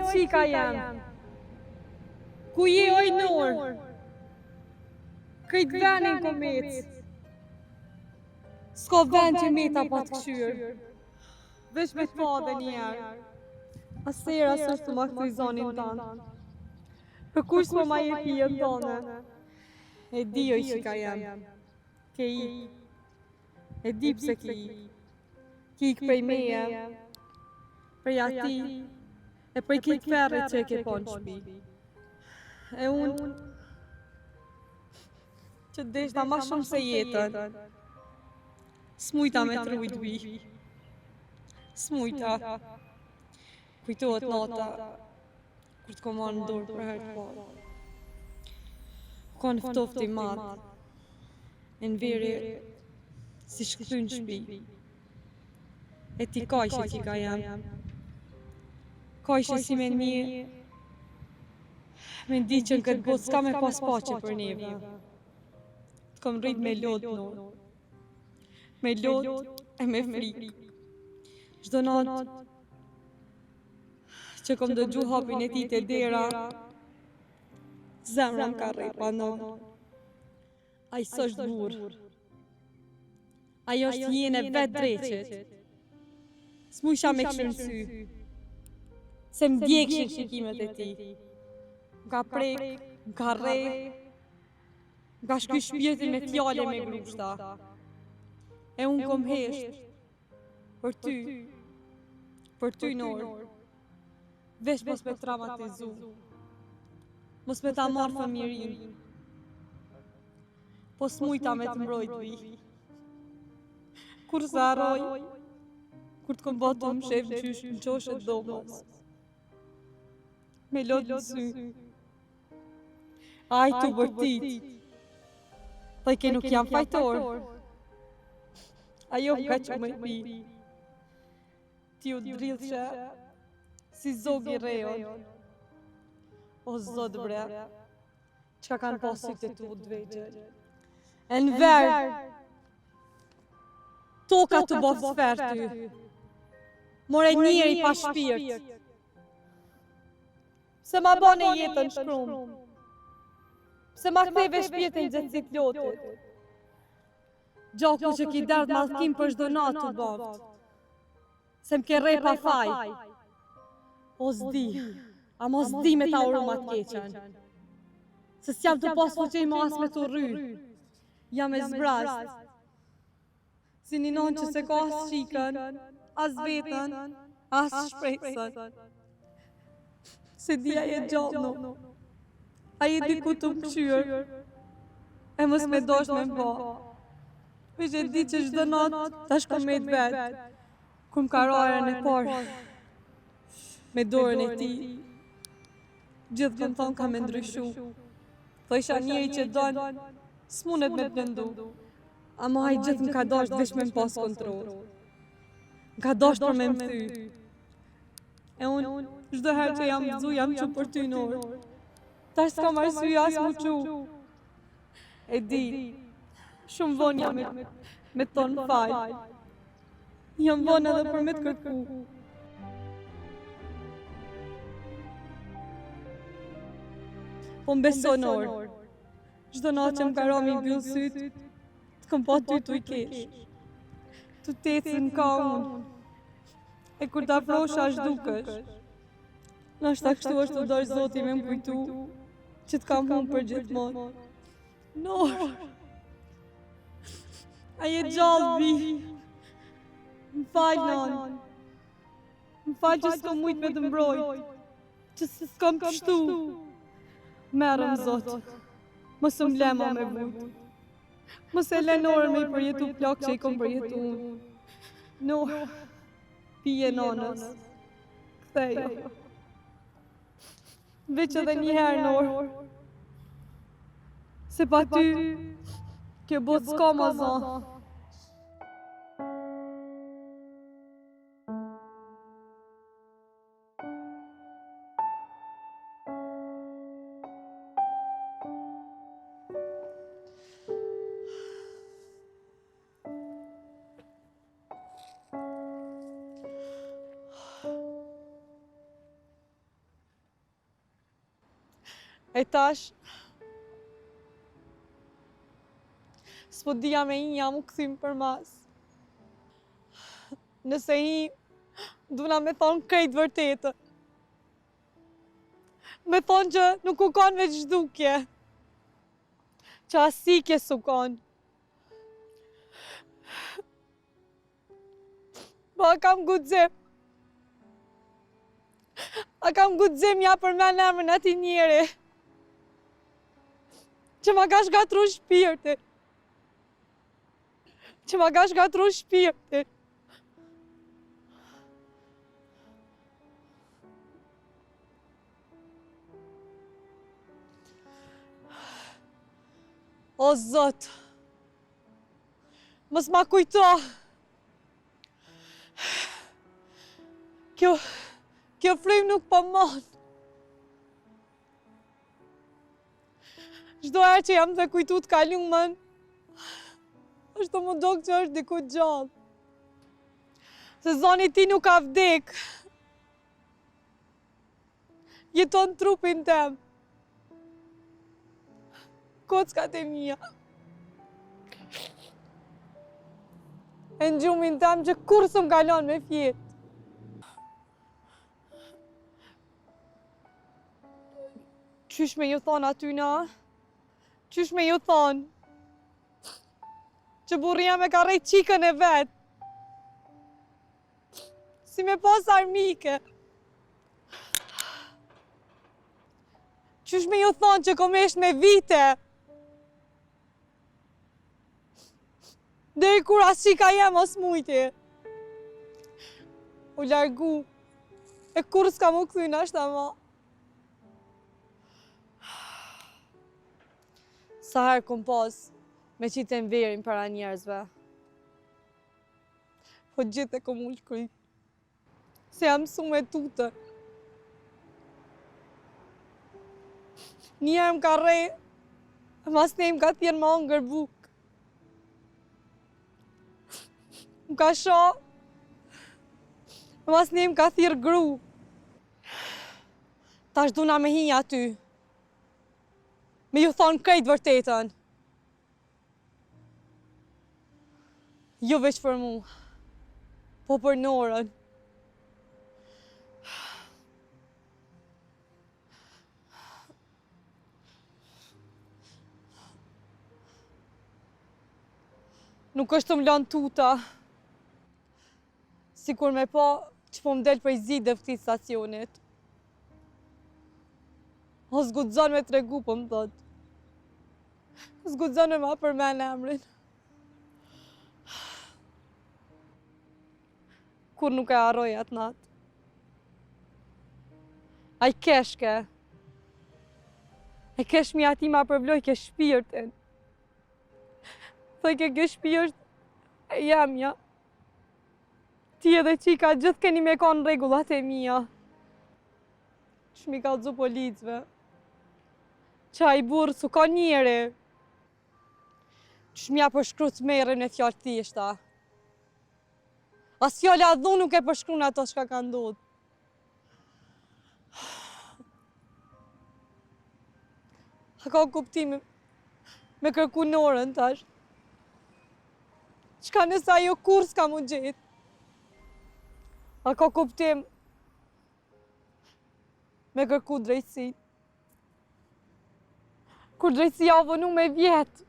qika jam? Ku je oj nor? Këtë venin ko mec. S'ka ven që meta pa të këshyr. Vesh me të pa dhe njerë. Asera s'është të ma këtu i zonin tanë. Për kush s'po ma je pijet tane. E di oj qika jam. Ke i. E di pse ki i. Ki ik prej meje. Prej ati. E prej kitë ferrit që e ke po në shpi. E unë që deshta ma shumë se jetën. S'mujta me trujt bi. S'mujta. Kujtohet nata kur t'ko marrë në dorë për herë të parë. Ka në ftofti madh. E në veri si shkëty në shpi. E ti kajshe që ka jam. Kajshe si me një me ndi që në këtë botë s'ka me pas pache për neve. T'kom rrit me lot në. Me lot e me frikë. Çdo natë që kom dëgju hapin e ti të dera, zemra m'ka rrit panon. Ai s'është burr. Ajo është jene vetë dreqet. S'mujsha me këshën sy. Se m'djekshin shikimet e ti. M'ka prek, m'ka rrej, m'ka shky shpirtin me fjale me grushta. E unë kom hesht për ty Nor. Vesh mos me traumatizu. Mos me ta marrë fëmirin. Po s'mujta me t'mbrojt vi. Kur s'arroj, kur t'kom batu më shef gjysh në qoshet domës. Me lot në sy. Aj t'u bërtit. Thaj ke nuk jam fajtor. Ajo m'ka që me pi. Ti u dridhëshe si zogi rejon. O zot bre, qka kanë pasit e tu dvegjel. E në verë, toka të bofë sfer ty. More njeri pa shpirt. Se ma bane jetën shkrum. Se ma ktheve shpirtin gjëtësit lotit. Gjaku që ki dardë malkim për shdo natë të boft. Se m'ke rej pa faj. O zdi, a mos di me ta uru ma t'keqen. Se s'jam të pas fuqej ma as me të rry. Jam e zbrast. Si një non që se ka as shikën, as vetën, as shpresën. Se dia je gjallë, a je diku të mqyër, e mos me dosh me mba. Vesh e di që çdo natë ta shko me të vetë, ku m'ka rarën e parë, me dorën e ti. Gjithë këmë thonë ka me ndryshu. Tho isha njeri që donë, s'munet me të bëndu. Ama ai gjithë m'ka dasht vesh me m'pas kontrol. M'ka dasht për me m'thy. E unë, çdo herë që jam gëzu, jam që për ty Nor. Tash s'kam arsye as mu qu. E di, shumë vonë jam me tonë fal. Jam vonë edhe për me të kërku. Po m'beso Nor. Çdo natë që m'ka rami mbyll syt, t'kom pa ty t'u i kesh. Tu t'ecin ka unë. E kur t'afrosh ashtë dukesh. Nashta kështu është të dosh Zoti me m'kujtu që t'kam humë për gjithmonë. Nor! A je gjallë bi? M'fal non. M'fal që s'kom mujt me të mbrojt. Që s'kom kështu. Merëm Zot. Mos m'lema me vujt. Mos e le Norën me i përjetu plak që i kom përjetu unë. Nor, pije nonës. Kthejo. Veç edhe një herë Nor. Se pa ty, kjo botë s'ka ma zon. E tash, s'po dija me i jam u këthim për mas. Nëse i, duna me thonë krejt vërtetë. Me thonë që nuk u kanë veç zhdukje. Që asikje s'u kanë. Po, a kam guxim. A kam guxim ja për me në emrin ati njeri. Që ma ka shgatru shpirti. Që ma ka shgatru shpirti. O Zot, mos ma kujto. Kjo frim nuk po mon. Çdo herë që jam të kujtu të kalumën, është të më dok që është diku gjallë. Se zoni ti nuk ka vdek. Jeton trupin tem. Kockat e mija. E në gjumin tem që kur së më kalon me fjetë. Qysh me ju thonë atyna? Qysh me ju thonë? Që burria me ka rejt qikën e vetë. Si me pas armike. Qysh me ju thonë që kom esht me vite. Deri kur as qika jem os mujti. U largu. E kur s'ka mu këthy në ashtë ama. Sa herë kom pas me qitën verin para njerëzve. Po gjithë e kom ullë kry. Se jam su me tutë. Njerë më ka rej, mas ne më ka thjenë ma ngër bukë. Më ka sho, mas ne më ka thirë gru. Ta është duna me hinja aty. Me ju thonë krejt vërtetën. Jo veç për mu, po për Norën. Nuk është të më lanë tuta. Sikur me pa që po më del për i zidë këtij stacionit. O zgudzon me tregu, po më thot. Zgudzon me ma përmen emrin. Kur nuk e harroj atë natë. Ai keshke. E kesh mi ati ma përvloj ke shpirtin. Thoj ke kjo shpirt e jamja. Ti edhe qika gjithë keni me konë regullat e mija. Shmi ka dzu policve. Qa i burë su ka njeri. Shmja përshkru të merën e fjallë thishta. As fjallë adhu nuk e përshkru në ato shka ka ndodhë. A ka kuptime me kërku Norën tash. Qka nësa jo kur s'ka mu gjetë. A ka kuptim me kërku drejtësi. Kur drejtësia o vënu me vjetë.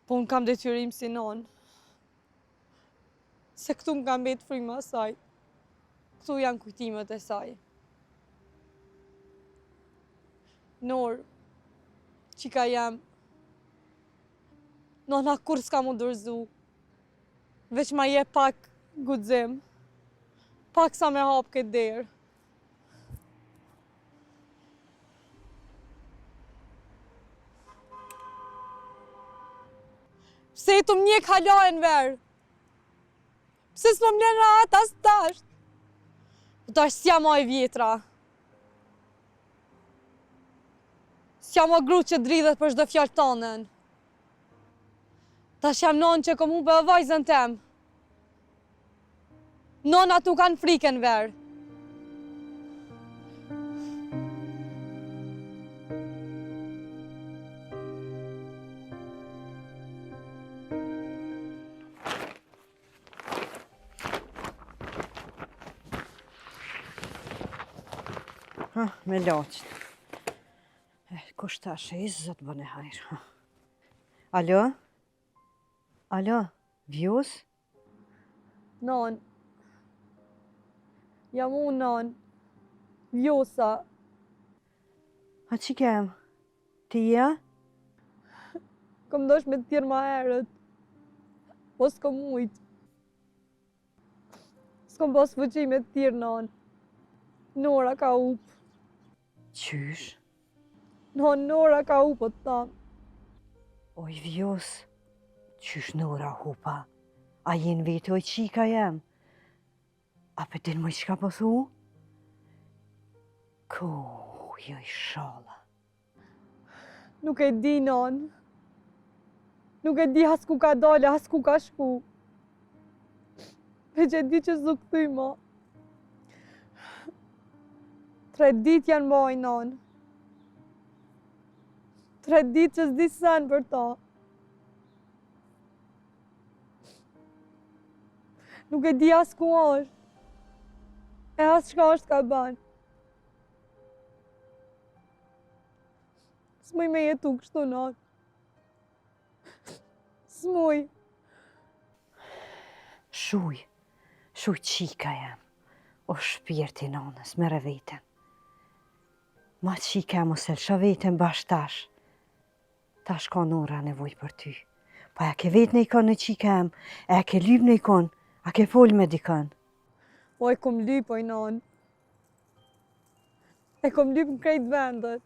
Po unë kam detyrim si nonë. Se këtu më kam betë frima saj. Këtu janë kujtimet e saj. Norë, qika jam, nona kur s'ka mu dërzu. Veç ma je pak guxim. Pak sa me hapë këtë derë. Pse e të më njek halajnë verë? Pse s'po më lënë rahat as tasht? Tash s'ja ma e vjetra. S'ja ma gru që dridhet për shdo fjallë tonën. Tash jam nonë që kom hupe e vajzën tem. Nonat nuk kanë frikën verë. Me laqët. Kush tash e zot bën e hajrë. Alo? Alo? Vjus? Non. Jam unë, non. Vjosa. A që kem? Ti ja? Kom dosh me të tjerë ma herët. Po s'kom mujt. S'kom pas fuqi me të tjerë, non. Nora ka up. Qysh? Non, Nora ka up, po të tam. Oj, Vjus, qysh Nora hupa? A jen vetë oj qika jem? A për din më qka po thu? Ku, joj shala. Nuk e di, non. Nuk e di as ku ka dole, as ku ka shku. Veç e di që s'u kthy ma. 3 dit janë moj, non. 3 dit që s'di sen për ta. Nuk e di as ku është. E as çka është ka ban. S'muj me jetu kështu, non. S'muj. Shuj qika jem. O shpirti nanës, mere vetën. Ma qika jem o selësha vetën bash tash. Tash ka Nora nevoj për ty. Pa e ke vetë në ikon në qika jem, e ke lyp në ikon, a ke fol me dikon. Po e kom lyp, oj, non. E kom lyp në krejt vendet.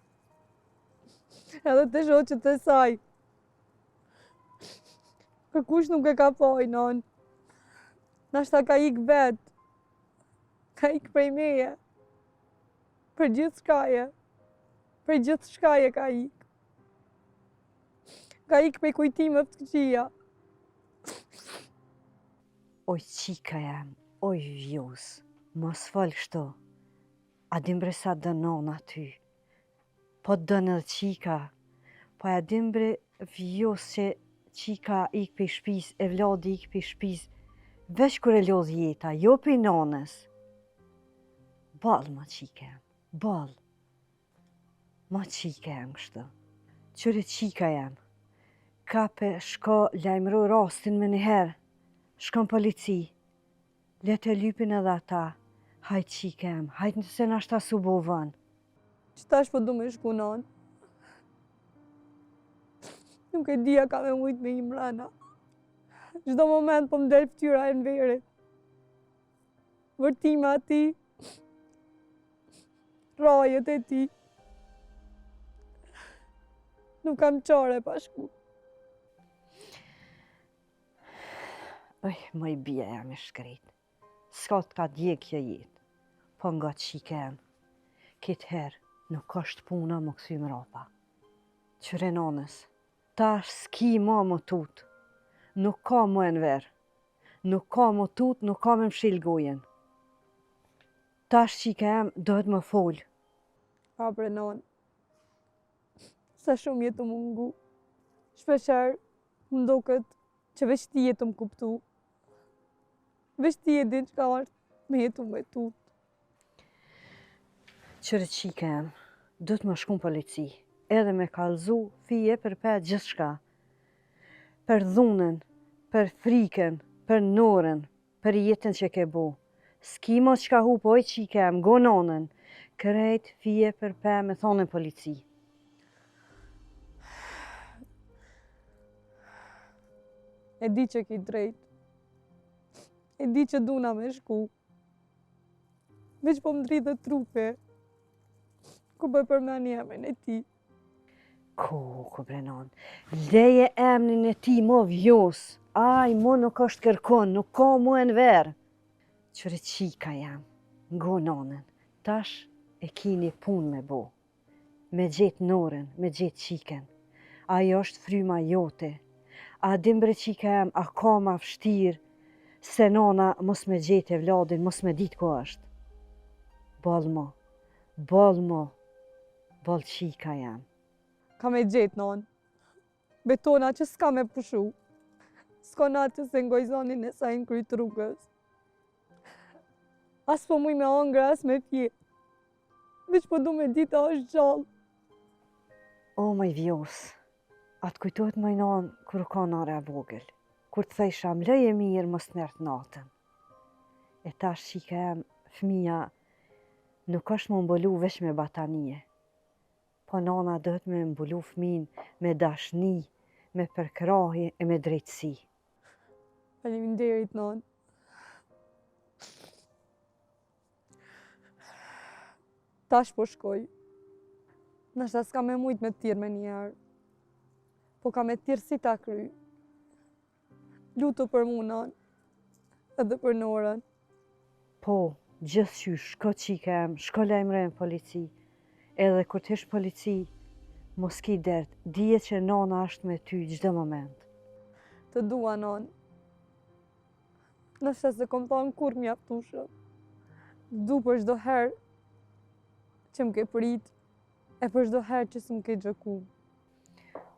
Edhe të shoqët e saj. Kërkush nuk e ka poj, non. Nashta ka ik vet. Ka ik prej meje. Për gjithë shkaje. Për gjithë shkaje ka ik. Ka ik prej kujtime të këqia. Oj qika jem, oj Vjus, mos fol kështu. A dimbre sa dënon aty. Po dënë edhe qika. Po a dimbre Vjus që qika ik për shpis, e vladi ik për shpis. Veç kur e lodh jeta, jo për nanës. Bal ma qika jem, bal. Ma qika jem kështu. Qëre qika jem. Kape shko lajmëro rastin me njëherë. Shkon polici. Let e lypin edhe ata. Hajt qika jem, hajt nëse nashta su bovën. Qëtash po du me shku, non. Nuk e dia ka me mujt me i mrena. Çdo moment po m'del ftyra e nverit. Vërtima ti. Rajet e ti. Nuk kam qare pa shku. Oj, më i bia jam e shkret. S'ka t'ka djeg kjo jetë. Po nga qika jem. Kitë herë nuk është puna më këthy mrapa. Qëre nanës, tash s'ki ma më tutë. Nuk ka më enver. Nuk ka më tutë, nuk ka me mshil gojen. Tash qika jem dohet më fol. A bre non. Sa shumë jetu më ngu. Shpesher më duket që veç ti jetu më kuptu. Veç ti e din që ka është me jetu me tutë. Qëre qika jem, do të më shku në polici. Edhe me kalzu fije për për gjithë shka. Për dhunën, për frikën, për Norën, për jetën që ke bo. S'ki mo qka hu poj qika jem, go nanën. Kërejt fije për me thonë në polici. E di që ki drejt. E di që duna me shku. Veç po më dridhe trupe. Ku bëj përmeni emrin e ti. Ku brenon. Leje emrin e ti mo Vjus. Aj, mo nuk është kërkon, nuk ka mu e në verë. Qëre qika jam, go nanën. Tash e kini pun me bo. Me gjetë Norën, me gjetë qiken. Ajo është fryma jote. A dimbre qika jam, a ka ma vështirë. Se nana mos me gjetë e vladin, mos me ditë ku është. Bal mo, bal qika jam. Ka me gjetë, non. Betona që s'ka me pushu. S'ka natë që se ngojzonin e sa i në krytë rrugës. As po muj me angra, as me fje. Veç po du me dita është gjallë. O, maj vjos, atë kujtojt maj nanë kur u ka nare e vogël, kur të thejsha mlej e mirë mos nërtë natën. E tash qika jam, fëmija, nuk është më mbulu veç me batanije, po nana dëhet me mbulu fëmin me dashni, me përkrahi e me drejtësi. Faleminderit, nanë. Tash po shkoj. Nashta s'ka me mujt me tirë me njerë. Po ka me tirë si ta kry. Lutu për mu, nanë. Edhe për Norën. Po, gjithë që shko qika jam, shko lajmëre në polici, edhe kur t'hish polici, mos ki dert, dije që nana është me ty gjdo moment. Të dua, nanë. Nashta se kom thonë kur mjaftushëm. Du për çdo herë që m'ke prit, e për çdo herë që s'm ke gjëku.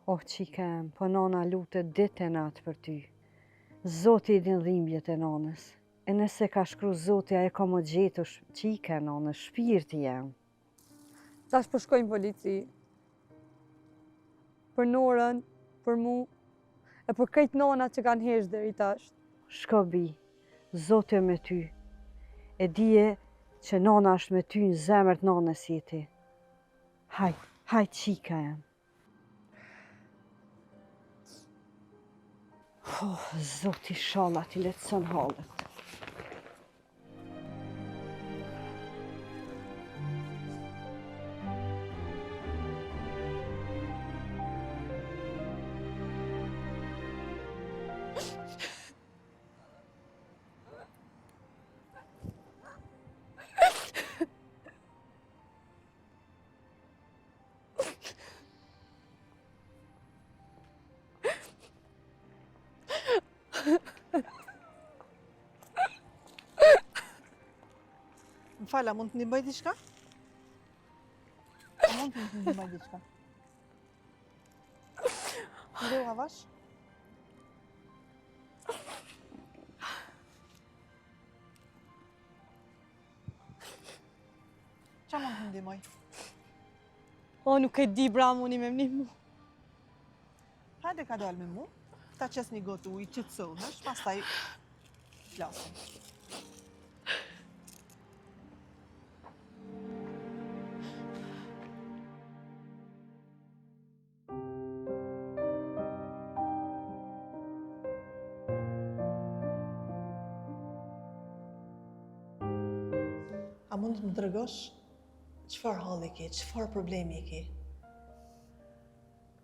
Oh, qika jam, po nana lutet ditë e natë për ty. Zoti i din dhimbjet e nanës. E nëse ka shkru Zoti, ajo ka më gjetu qika e nanës, shpirti jam. Tash po shkojnë polici. Për Norën, për mu, e për krejt nonat që kanë hesh deri tash. Shko bi, Zoti me ty. E dije që nana është me ty në zemër të nanës jeti. Hajt qika jam. Oh, Zoti shala ti letëson halët. Më falë, a mund të ndihmoj diçka? A mund të ndihmoj diçka? Ndeu havash? Qa mund të ndihmoj? O, nuk e di bramuni me mnimu. Hajde ka dalë me mu, ta qes një gotë ujë, qëtësohesh, pastaj flasim. A mund të më tregosh çfarë halli ke, çfarë problemi ke?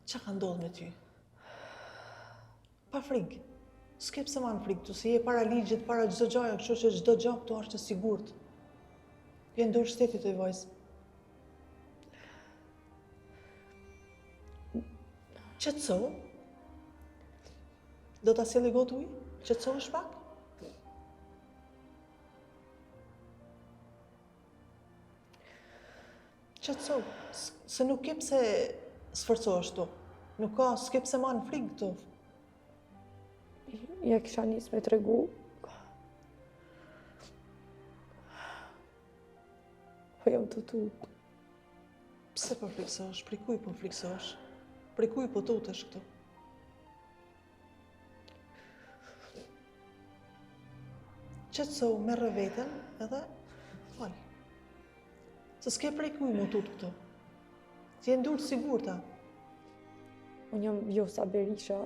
Qa ka ndodhur me ty? Pa frikë. S'ke pse ma në frikë tu, se je para ligjit, para çdo gjaja, kështu që çdo gjë këtu është e sigurt. Je në dorë shtetit e vajzë. Qetëso. Do ta sjellë gotë ujë? Qetësohesh pak? Qetëso, se nuk ke pse sforcohesh tu. Nuk ka, s'ke pse ma në frikë këtu. Ja kisha nis me tregu. Po jam të tutë. Pse po friksohesh? Prej kuj po friksohesh? Prej kuj po tutesh këtu? Qetëso, merre veten edhe fal. Se s'ke prej kuj mu tut këtu. Ti je ndur sigurta. Unë jam Vjosa Berisha.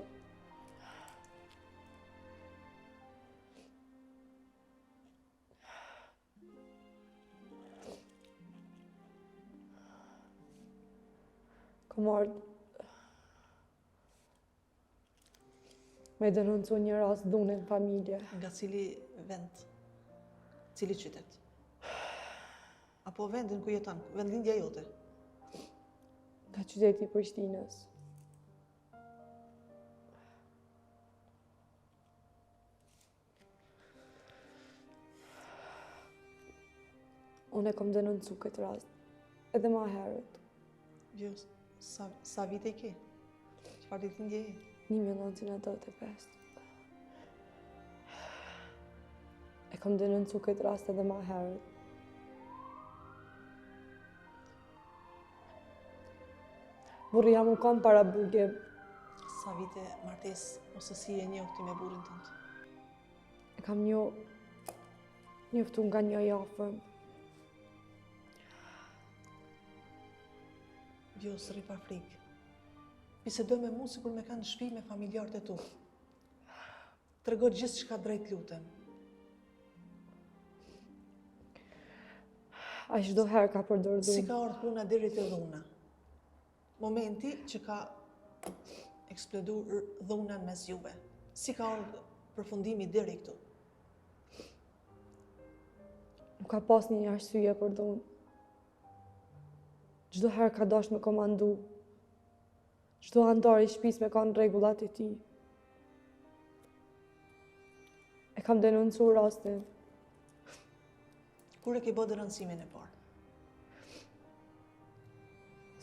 Kom ardhë me denoncu një rast dhune në familje. Nga cili vend? Cili qytet? Apo vendin ku jeton? Vendlindja jote? Nga qyteti i Prishtinës. Unë e kom denoncu këtë rast, edhe ma herët. Vjos, sa vite i ke? Çfarë ditëlindje je? 1985. E kom denoncu këtë rast edhe ma herët. Burri jam u kam para burgim. Sa vite martes ose si e njoh ti me burrin tënd? E kam njoftu nga një afërm. Vjos, rri pa frikë. Bisedo me mu sikur me kanë në shtëpi me familjarët e tu. Trego gjithë çka drejt lutem. A çdo herë ka përdorur Si dhunë. ka ardhur puna deri te dhuna? Momenti që ka eksploduar dhuna mes juve. Si ka ardhur përfundimi deri këtu? Nuk ka pas një arsye për dhunë. Çdo herë ka dashur me komandu. Çdo antar i shtëpisë me kanë rregullat e tij. E kam denoncuar rastin. Kur e ke bërë rëndësimin e parë?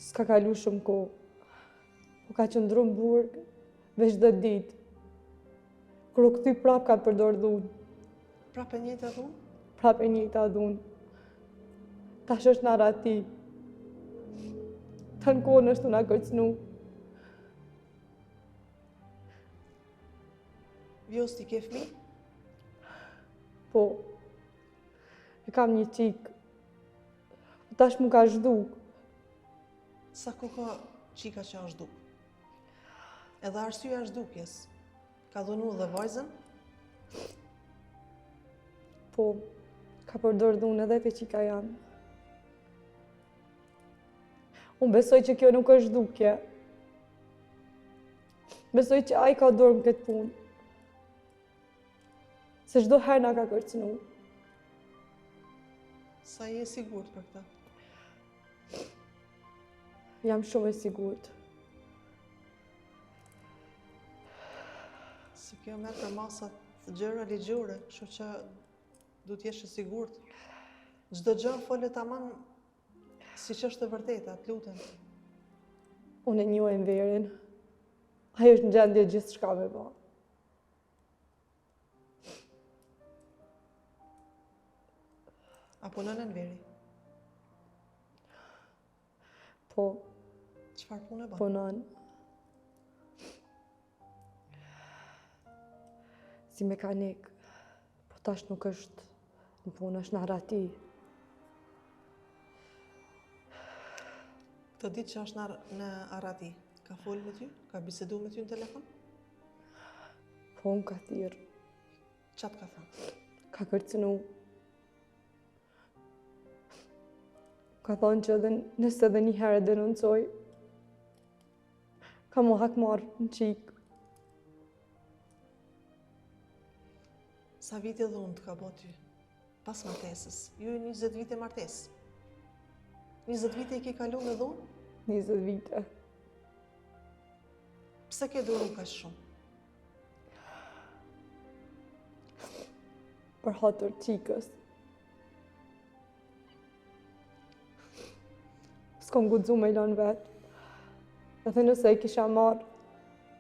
S'ka kalu shumë kohë. Po ka qëndru në burg veç 10 ditë. Kur u kthy prap ka përdor dhunë. Prapë e njëjta dhunë? Prap e njëjta dhunë. Tash është në arati. Të në kohën është të nga kërcnu. Vjos, ti ke fëmijë? Po, e kam një qikë. Tash mu ka zhduk. Sa kohë ka qika që është zhduk? Edhe arsyeja e zhdukjes. Ka dhunu dhe vajzën? Po, ka përdor dhunë edhe te qika janë. Unë besoj që kjo nuk është zhdukje. Besoj që ai ka dorë në këtë punë. Se çdo herë na ka kërcënu. Sa je sigurt për këtë? Jam shumë e sigurt. Se kjo merr për masat të gjëra ligjore, kështu që du t'jesh e sigurt. Çdo gjë fole tamam siç është e vërteta, të lutem. Unë e njoh Enverin. Ai është në gjendje gjithçka me bë. A punon në Enveri? Po, Çfarë punë bën? punon. Si mekanik. Po tash nuk është në punë, është në arati. Këtë ditë që është në Arati, ka folë me ty? Ka bisedu me ty në telefon? Po unë ka thirrë. Qatë ka thënë? Ka kërcënu. Ka thonë që edhe nëse edhe një herë e denoncoj, ka mu hakmarrë në qikë. Sa vite dhunë të ka bo ty? Pas martesës. Ju 20 vite martesë. 20 vite i ke kalu me dhunë? 20 vite. Pse ke duru kaq shumë? Për hatër qikës. S'kom guxu me lënë vetë. Edhe nëse e kisha marrë,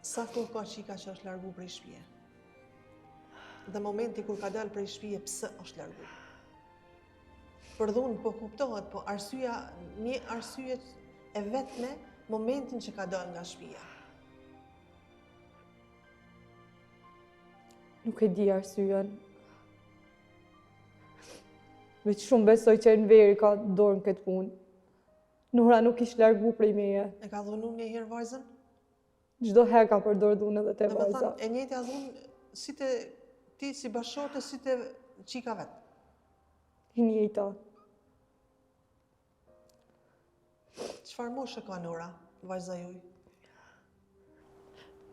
Sa kohë ka qika që është largu prej shtëpie? Dhe momenti kur ka dalë prej shtëpie, pse është largu? Për dhunë po kuptohet, po një arsye e vetme momentin që ka dalë nga shtëpia. nuk e di arsyen. Veç shumë besoj që Enveri ka dorë në këtë punë. Nora nuk ishte largu prej meje. E ka dhunu një herë vajzën? Çdo herë ka përdorur dhunë edhe te Dhe me vajza. thënë, e njëjta dhunë si te ti si bashorte, si te qika vetë. I njëjta. Çfarë moshe ka Nora, vajza juj?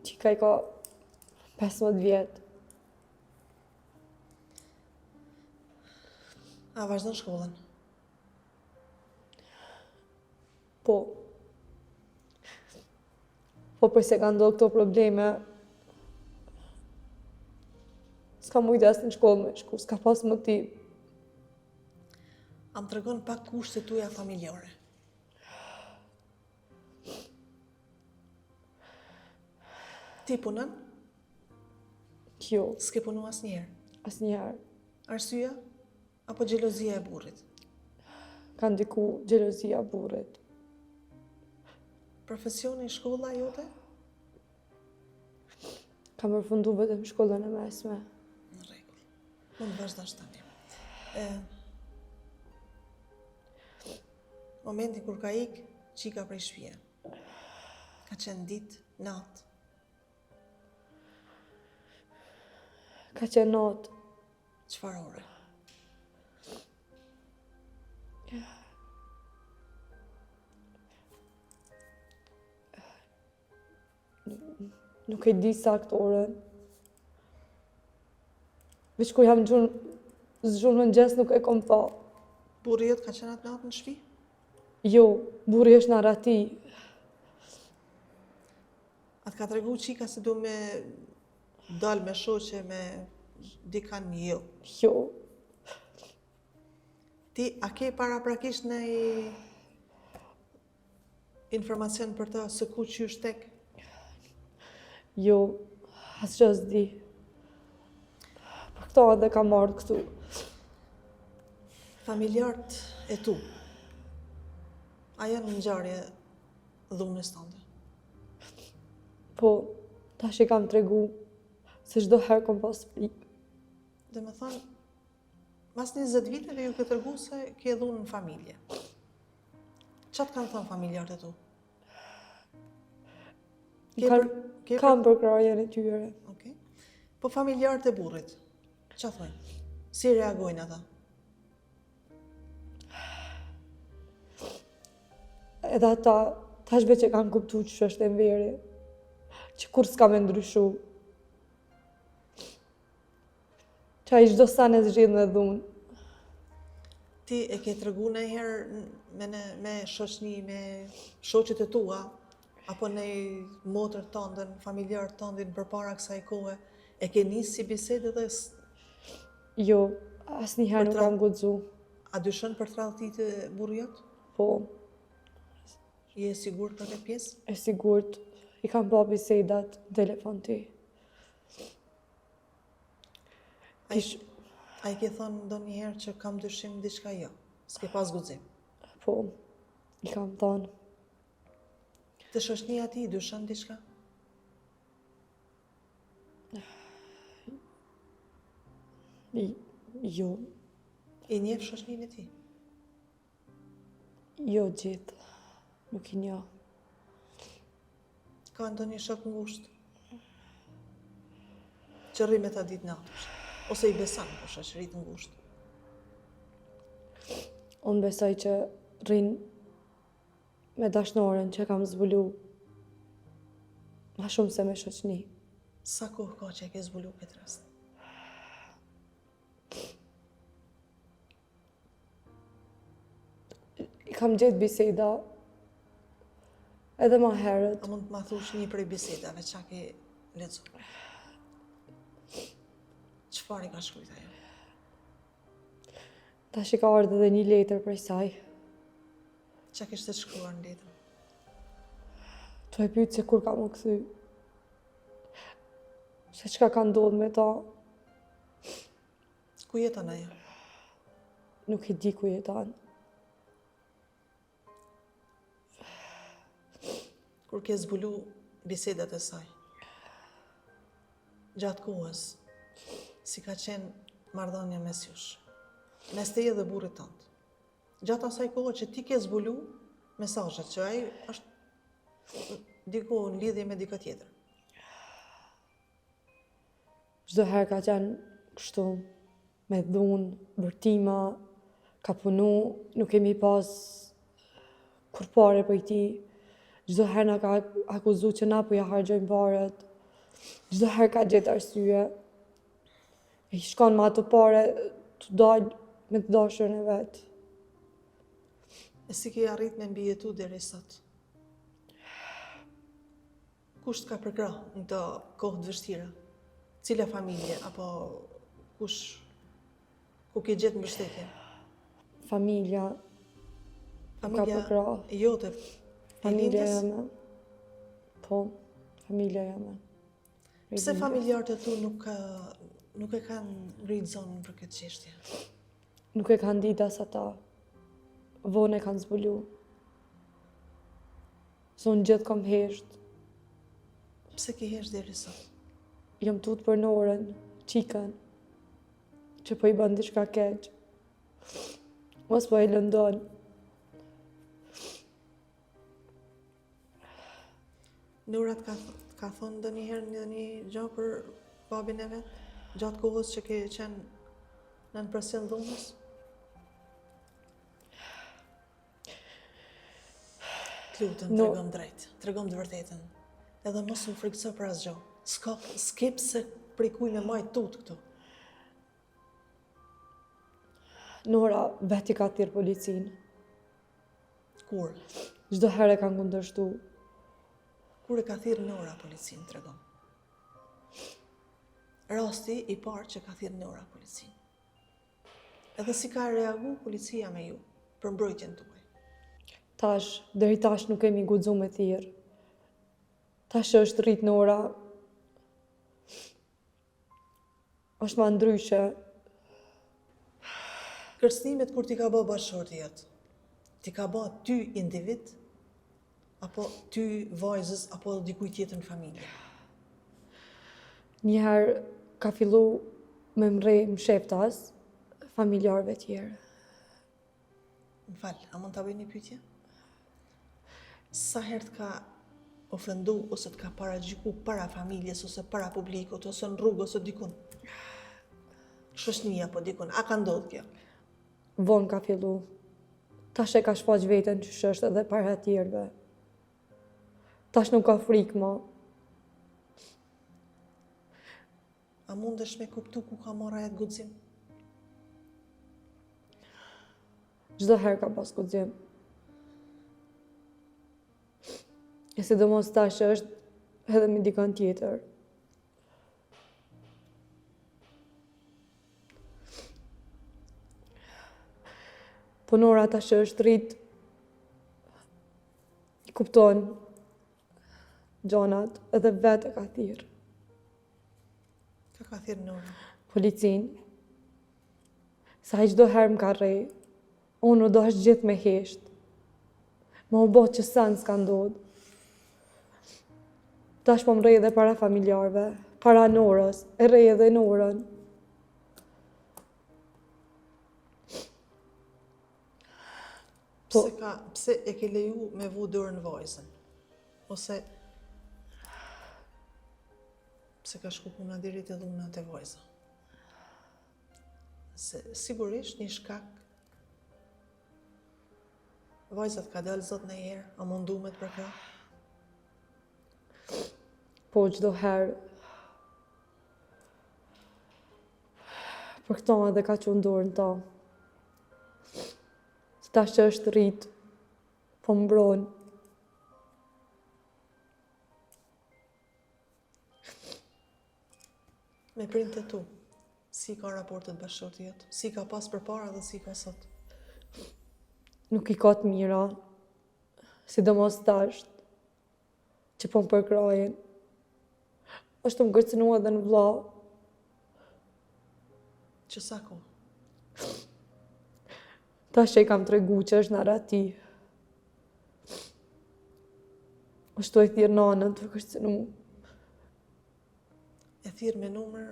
Qika i ka 15 vjetë. A vazhdon shkollën? Po. Po përse ka ndodhur këto probleme, s'ka mujtë asë në shkollë me shku, s'ka pas motiv. Am tregon pak kushtet tuaja familjare. Ti punon? Jo, S'ke punu asnjëherë. asnjëherë. Arsyeja apo xhelozia e burrit? Ka ndiku xhelozia burrit. Profesioni, shkolla jote? Kam përfundu vetëm shkollën e mesme. Në rregull. Mund vazhdosh tani. Momenti kur ka ik, qika prej shtëpie. Ka qenë ditë, natë. Ka qenë natë. Çfarë ore? Nuk e di sakt orën. Veç kur jam zgjuar në mëngjes nuk e kom tha. Burri jot ka qenë atë natë në shtëpi? Jo, burri është në arati. Atë ka tregu qika se du me dal me shoqe me dikan jo. Jo, Ti, a ke paraprakisht në informacion për të se ku qysh tek? jo, asgjë s'di. Për këto edhe kam ardhur këtu. Familjarët e tu, a janë në ngjarje dhunës tënde? Po, tash i kam tregu se çdo herë kom pas frikë. Dhe me thonë, mas 20 viteve ju ke tërgu se ke dhunë në familje. Qatë kanë thonë familjarët e tu? Kam për krajen e tyre. Okej. Po familjarët e burrit, qa thonë? Si reagojnë ata? Edhe ata, tash veç e kanë kuptu që është e veri. Që kur s'ka me ndryshu. Që a i çdo sa në zhjith në dhunë. Ti e ke tregu në herë me shoqni, me shoqet e tua, apo në motër tëndën, familjarët tëndin për para kësaj kohe, e ke nisë si bisede dhe Jo, asnjëherë nuk kam guxu. a dyshon për tradhtit e burri jot? Po, Je e sigurt për këtë pjesë? e sigurt, i kam pa bisedat në telefon ti. A i ke thonë ndonjëherë që kam dyshim diçka jo? S'ke pas guxim? Po, i kam thonë. Të shoqnia ti dyshon diçka? Jo, I njeh shoqninë e ti? jo gjithë. Nuk i njoh. Ka ndonjë shok ngushtë? Që rri me ta ditë natësh? Ose i beson për shoqëri të ngushtë? Unë besoj që rrin me dashnoren që kam zbulu ma shumë se me shoqni. Sa kohë ka që e ke zbulu këtë rast? I kam gjetë biseda edhe ma herët. A mund të ma thush një prej bisedave që ke lexuar? Çfarë i ka shkruajtur ajo? Tash i ka ardhur edhe një letër prej saj. Çka kishte shkruar në letër? Tu e pyet se kur ka më kthy. Se çka ka ndodhur me ta, Ku jeton ajo? nuk i di ku jeton. Kur ke zbulu bisedat e saj, gjatë kohës, si ka qenë marrëdhënia mes jush, mes teje dhe burrit tënd. Gjatë asaj kohë që ti ke zbulu mesazhet që ai është diku në lidhje me dikë tjetër. Çdo herë ka qenë kështu, me dhunë, bërtima, ka punu, nuk kemi pas kur pare për ti. Çdo herë na ka akuzu që na po ja harxojmë paret. Çdo herë ka gjetë arsye. I shkon me ato pare të dalë me të dashurën e vet. E si ke arrit me mbijetu deri sot? Kush t'ka përkrah në të kohë të vështira? Cila familje, apo kush, ku ke gjetë mbështetje? Familja, ka përkrah. Jote, Familja lindjes? jeme. Po, familja jeme. Pse familjarët e tu nuk e kanë ngritë zonën për këtë çështje? Nuk e kanë ditë as ata. Vonë e kanë zbulu. Se unë gjithë kam hesht. Pse ki hesh deri sot? Jam tut për Norën, qikën, që po i bën diçka keq. Mos po e lëndon. Nora ka thonë ndonjëherë një gjë për babin e vet? Gjatë kohës që ke qenë në presion dhunës? Të lutem, tregom drejt, tregom të vërtetën. Edhe mos u frikso për asgjë. S'ke pse prej kuj me majt tut këtu. Nora veti ka thirr policinë. Kur? Çdo herë e kanë kundërshtu. Kur e ka thirrë Nora policinë, tregom. Rasti i parë që ka thirrë Nora policinë. Edhe si ka reagu policia me ju për mbrojtjen tuaj. Deri tash nuk kemi guxuar me thirr. Tash është rrit Nora. Është ma ndryshe. Kërcënimet kur ti ka bë bashkëshorti jot, ti ka bë ty individ, apo ty vajzës, apo dikuj tjetër në familje? Njëherë ka fillu me mrej më sheftas, familjarëve tjerë. Më falë, a mund të bëj një pyetje? Sa herë të ka ofendu ose të ka paragjiku para familjes, ose para publikut, ose në rrugë, ose dikun? Shoqënia apo dikun, a ka ndodhur kjo? Vonë ka fillu. Tash e ka shfaq veten që është edhe para tjerëve. Tash nuk ka frikë më. A mundesh me kuptu ku ka marrë atë guxim? Çdo herë ka pas guxim. E sidomos tash është edhe me dikon tjetër. Po Nora tash është rrit, i kupton gjonat edhe vetë e ka thirrë Ka thirrë Nora. policinë. Sa i çdo herë më ka rrej, unë u dosh gjithë me hesht. Ma u bot që sa s'ka ndodhë. Tash po më rrej edhe para familjarëve, para Norës, e rrej edhe Norën. Pse e ke leju me vu dorën vajzën? Ose pse ka shku puna deri te dhuna te vajza? Se sigurisht një shkak vajzat ka dalë zot në herë, a mundu me të përka? Po çdo herë. Për këto edhe ka qenë dorën ta. Tash që është rrit, po mbron. Me prindët e tu, si ka raportet bashkëshorti jot? Si ka pas përpara dhe si ka sot? Nuk i ka të mira, sidomos tash, që po më përkrajin. Është më kërcënua edhe në vlla. Që sa ko? Tash që i kam tregu që është narati. Është të e thirë nanën të kërcënu. E thirë me numër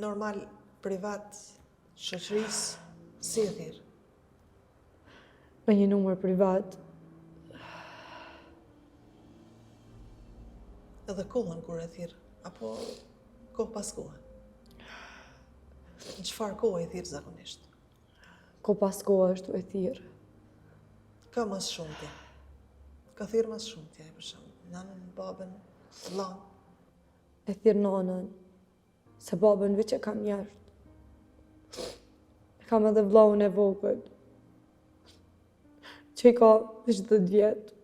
normal, privat, shoqërisë, si e thirë? Me një numër privat. Edhe kohën kur e thirë, apo kohë pas kohë? Në çfarë kohë e thirë zakonisht? Ko pas kohë është e thirë. Ka mas shumë tja. Ka thirë mas shumë tja, për shumë. Nanën, babën, vllain. E thirë nanën, se babën veç e kam jashtë. E kam edhe vllaun e vogël, që i ka veç 10 vjetë.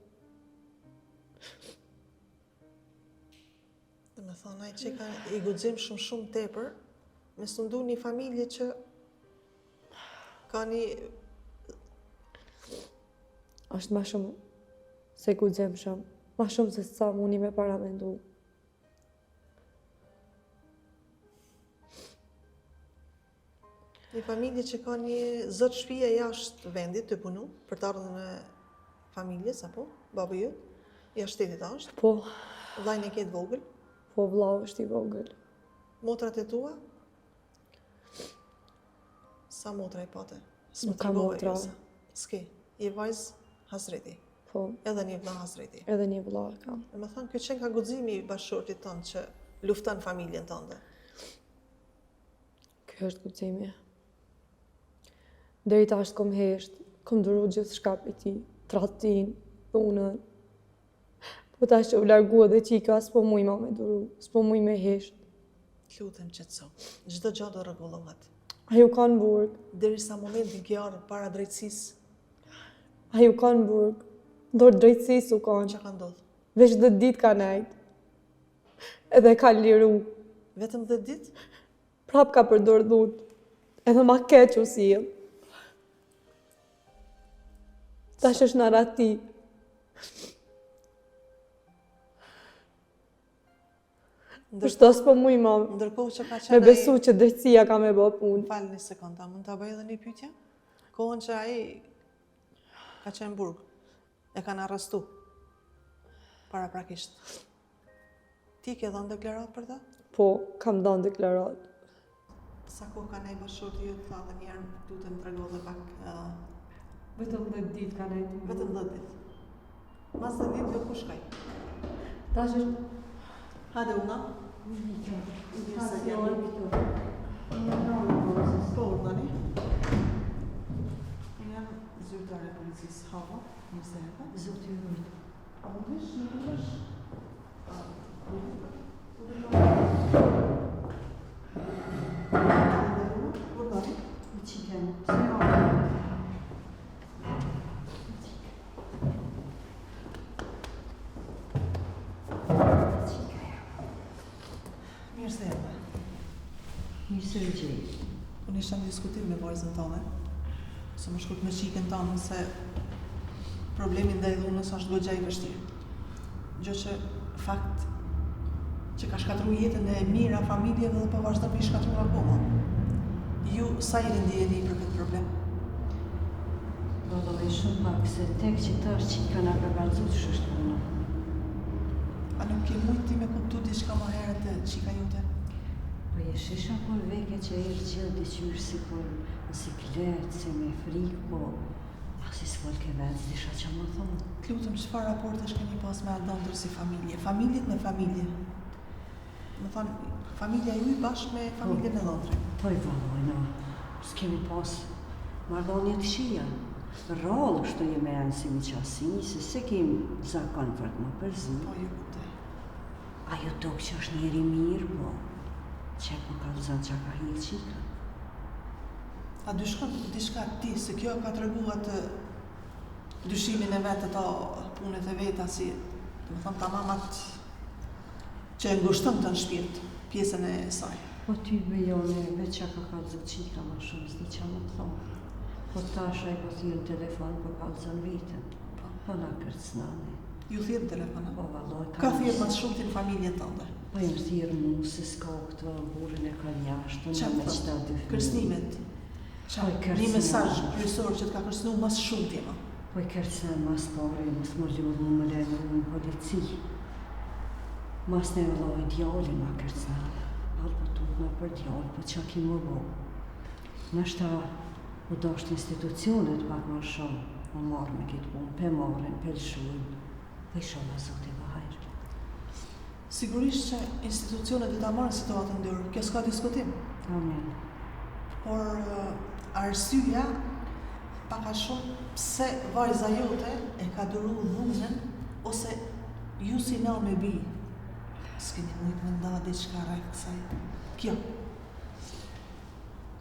Dhe me thonë, ai që ka i guxim shumë tepër, me sundu një familje që ka një... Është ma shumë se guxim shumë, ma shumë se sa muni me paramendu. Një familje që ka një zot shtëpia jashtë vendit të punu, për të ardhën e familjes, apo, babë jëtë, Ja shtetit është, Po, vllajnë e ketë vogël, po vllau është i vogël. motrat e tua? Sa motra i pate? Nuk ka motra. S'ke, je vajzë Hazreti, Po, edhe një vlla Hazreti. edhe një vllau e kam. Dhe më thënë, kjo qenë ka guximi i bashkëshortit tënë që lufton familjen tënde. Kjo është guximi. Deri tash kom hesht, kom duru gjithë shka për ti, tradhtin, punën. Po tash që u largua dhe qika, s'po muj ma me duru, s'po muj me hesht. Lutem qetëso, çdo gjë do rregullohet. Ajo ka në burg, Derisa momentin ke ardhur para drejtësisë, ajo ka në burg, dorë drejtësis u kanë, çka ka ndodhur? veç 10 ditë ka nejt. Edhe ka liru, Vetëm 10 ditë? prap ka përdor dhut, edhe ma keq u sjell. Tash është në rati. Për shto s'po muj ma Ndërkohë që ka me qenë besu që drejtësia ka me bë punë. Falë një sekonda, mund ta bëj edhe një pyetje? Kohën që ai ka qenë në burg, e kanë arrestu paraprakisht. Ti ke dhënë deklarat për ta? Po, kam dhënë deklarat. Sa kohë ka nej bashkëshorti ju të tha dhe njerë, lutem trego dhe pak, Vetëm 10 ditë ka nejtë. vetëm 10 ditë. Mas 10 ditë jo ku shkoj. Tash është... Hade una? Po urdhani. Unë jam zyrtare e policisë Hava, mirë se erdhe. Zoti ju rujt. A mund të shë, nuk është? Urdhani. Mirë se erdhe. Mirë se u gjej. Unë isha në diskutim me vajzën tënde, se më shkurt me qikën tënde se problemi ndaj dhunës është goxha i vështirë. Gjë që fakt që ka shkatruar jetën e mira familjeve dhe po vazhdon të shkatruar akoma. Ju sa i ndjeni për këtë problem? Vallë shumë pak se tek që tash që ka nga ka kalëzu që është punë. A nuk ke mujt ti me kuptu diçka më herët të qika jote? Po je shisha por veke që e gjithë diqyrë si por në siklet, se me frikë, po si s'fol ke vetë, disha që më thonë. Të lutem, çfarë raportesh keni pas me Aldondër si familje? Familjet me familje. Më thonë, familja ju bashkë me familjen e Londrë. Po i valojna, s'kemi pas mardonje të shia. Rallë kështu jeme janë si mi qasi, se kemi zakon për të më përzi. Po ju kuptoj. Ajo tok që është njeri mirë, po që po ka zënë që ka hi qika. A dyshkon diçka ti, se kjo ka tregu atë dyshimin e vetë ta punët e veta si, të më thonë, tamamat që e ngushton të në shpirt, pjesën e saj. Po ty bejone, veç që ka kalëzë qika ma shumë, s'di që më thonë. Po tash ai po thirë në telefon, po kalëzën vetën. Po na kërcnane. Ju thirë në telefon, Po valloj, ka thirë më të shumë të në familjen tënde. Po jem thirë mu, se s'ka këto burin e ka jashtë, Qa në me të qëta dy fëmijë. Kërcnimet. Po i kërcnë. Një mesazh kryesor që të ka kërcnu mas shumë tema. Po i kërcnë mas pare, mas më ljurë më lejnë në polici. Mas ne vëlloj djali ma kërcnë. Alë po tut me për djali, po qa ki më bo. Nështë u dosht institucionet pak më shumë, më marrë me këtë punë, pe marrin, pe lëshujnë, dhe i shumë azot e vahajrë. Sigurisht që institucionet dhe ta marrë situatën ndërë, kjo s'ka diskutim. Amen. Por arsyeja paka shumë pse vajza jote e ka duru dhunën ose ju si na me bi. S'keni mujt me nda diçka rreth kësaj. Kjo.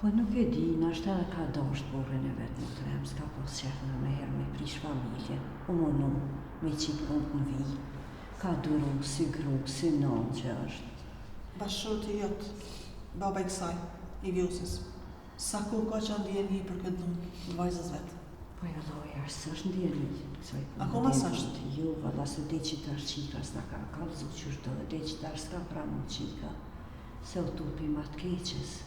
Po nuk e di, nështë edhe ka dosht borën e vetë në të remë, s'ka pos qefë me herë me prish familje, u monu me qitë punë në vi, ka duru si gru, si non që është. Bashkëshorti jot, baba i kësaj, i vjusës, sa kur ka që ndjeni për këtë dhunë në vajzës vetë? Po e loj, është është ndjeni. Akoma s'është? Jo, valla se de që tash qika s'na ka kalëzu qërdo, de që tash s'ka pramu qika, se u tupi ma të keqës.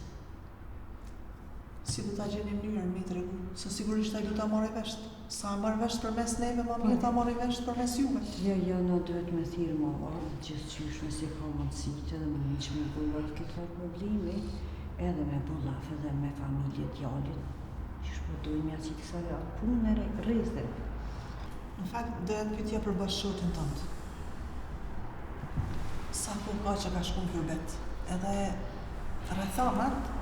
Si du ta gjeni mënyrën mi tregu, se sigurisht ai du ta marrë vesh. Sa marrë vesh përmes neve, ma mirë ta marrë vesh përmes juve. Jo, në duhet me thirë ma varë, gjithë qysh nëse ka mundësit edhe me një që me bujvat këtë farë problemi, edhe me bullaf edhe me familje djallit. Qysh po dojmë ja që kësa ja punë me rejzde. Në fakt, dohet pyetja për bashkëshortin tënd. Sa kohë ka që ka shku në Kurbet, edhe rrethanat